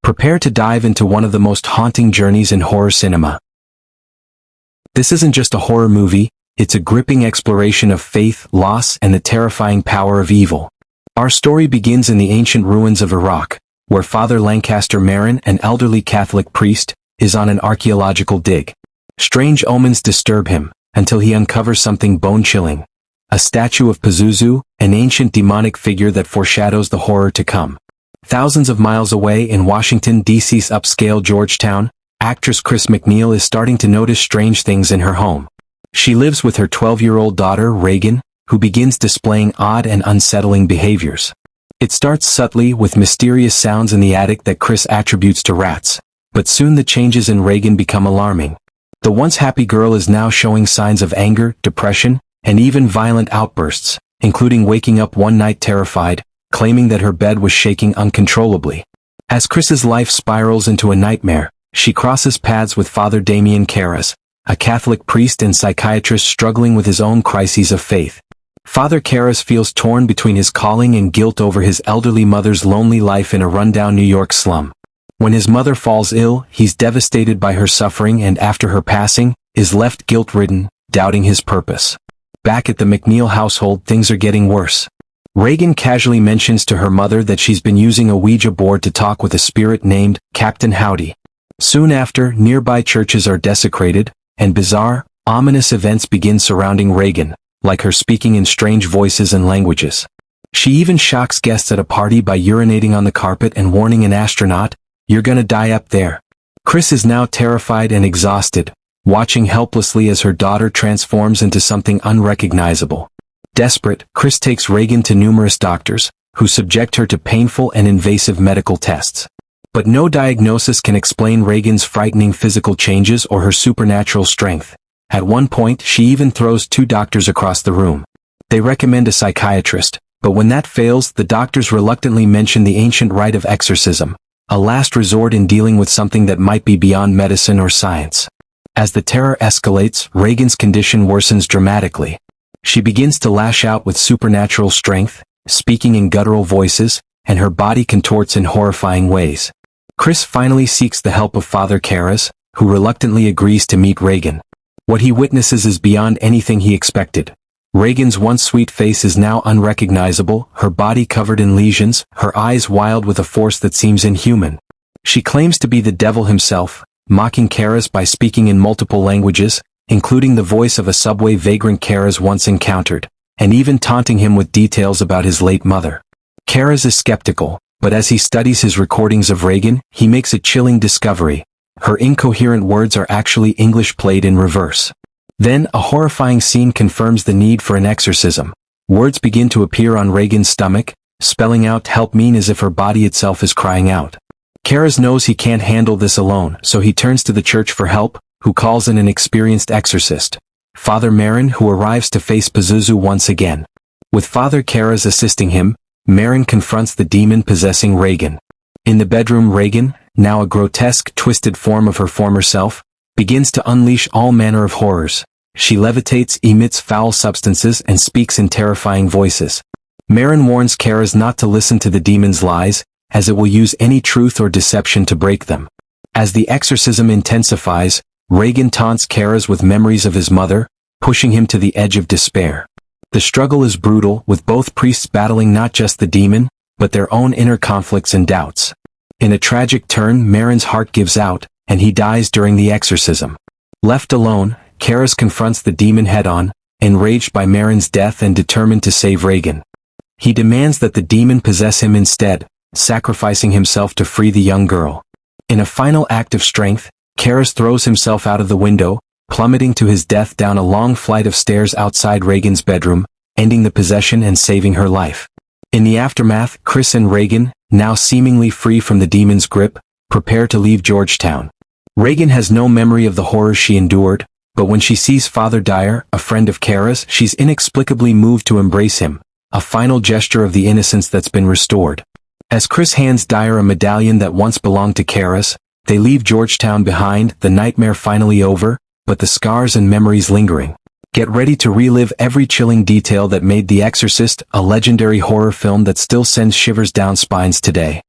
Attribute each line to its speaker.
Speaker 1: Prepare to dive into one of the most haunting journeys in horror cinema. This isn't just a horror movie, it's a gripping exploration of faith, loss, and the terrifying power of evil. Our story begins in the ancient ruins of Iraq, where Father Lancaster Marin, an elderly Catholic priest, is on an archaeological dig. Strange omens disturb him, until he uncovers something bone-chilling. A statue of Pazuzu, an ancient demonic figure that foreshadows the horror to come. Thousands of miles away in Washington, D.C.'s upscale Georgetown, actress Chris McNeil is starting to notice strange things in her home. She lives with her 12-year-old daughter, Reagan, who begins displaying odd and unsettling behaviors. It starts subtly with mysterious sounds in the attic that Chris attributes to rats, but soon the changes in Reagan become alarming. The once happy girl is now showing signs of anger, depression, and even violent outbursts, including waking up one night terrified, claiming that her bed was shaking uncontrollably. As Chris's life spirals into a nightmare, she crosses paths with Father Damien Karras, a Catholic priest and psychiatrist struggling with his own crises of faith. Father Karras feels torn between his calling and guilt over his elderly mother's lonely life in a rundown New York slum. When his mother falls ill, he's devastated by her suffering and after her passing, is left guilt-ridden, doubting his purpose. Back at the McNeil household, things are getting worse. Reagan casually mentions to her mother that she's been using a Ouija board to talk with a spirit named Captain Howdy. Soon after, nearby churches are desecrated, and bizarre, ominous events begin surrounding Reagan, like her speaking in strange voices and languages. She even shocks guests at a party by urinating on the carpet and warning an astronaut, "You're gonna die up there." Chris is now terrified and exhausted, watching helplessly as her daughter transforms into something unrecognizable. Desperate, Chris takes Reagan to numerous doctors, who subject her to painful and invasive medical tests. But no diagnosis can explain Reagan's frightening physical changes or her supernatural strength. At one point, she even throws two doctors across the room. They recommend a psychiatrist, but when that fails, the doctors reluctantly mention the ancient rite of exorcism, a last resort in dealing with something that might be beyond medicine or science. As the terror escalates, Reagan's condition worsens dramatically. She begins to lash out with supernatural strength, speaking in guttural voices, and her body contorts in horrifying ways. Chris finally seeks the help of Father Karras, who reluctantly agrees to meet Reagan. What he witnesses is beyond anything he expected. Reagan's once sweet face is now unrecognizable, her body covered in lesions, her eyes wild with a force that seems inhuman. She claims to be the devil himself, mocking Karras by speaking in multiple languages, including the voice of a subway vagrant Karras once encountered, and even taunting him with details about his late mother. Karras is skeptical, but as he studies his recordings of Reagan, he makes a chilling discovery. Her incoherent words are actually English played in reverse. Then, a horrifying scene confirms the need for an exorcism. Words begin to appear on Reagan's stomach, spelling out "help me" as if her body itself is crying out. Karras knows he can't handle this alone, so he turns to the church for help, who calls in an experienced exorcist, Father Marin, who arrives to face Pazuzu once again. With Father Karras assisting him, Marin confronts the demon possessing Reagan. In the bedroom, Reagan, now a grotesque, twisted form of her former self, begins to unleash all manner of horrors. She levitates, emits foul substances, and speaks in terrifying voices. Marin warns Karras not to listen to the demon's lies, as it will use any truth or deception to break them. As the exorcism intensifies, Reagan taunts Karras with memories of his mother, pushing him to the edge of despair. The struggle is brutal, with both priests battling not just the demon, but their own inner conflicts and doubts. In a tragic turn, Marin's heart gives out, and he dies during the exorcism. Left alone, Karras confronts the demon head-on, enraged by Marin's death and determined to save Reagan. He demands that the demon possess him instead, sacrificing himself to free the young girl. In a final act of strength, Karras throws himself out of the window, plummeting to his death down a long flight of stairs outside Reagan's bedroom, ending the possession and saving her life. In the aftermath, Chris and Reagan, now seemingly free from the demon's grip, prepare to leave Georgetown. Reagan has no memory of the horrors she endured, but when she sees Father Dyer, a friend of Karras, she's inexplicably moved to embrace him, a final gesture of the innocence that's been restored. As Chris hands Dyer a medallion that once belonged to Karras, they leave Georgetown behind, the nightmare finally over, but the scars and memories lingering. Get ready to relive every chilling detail that made The Exorcist a legendary horror film that still sends shivers down spines today.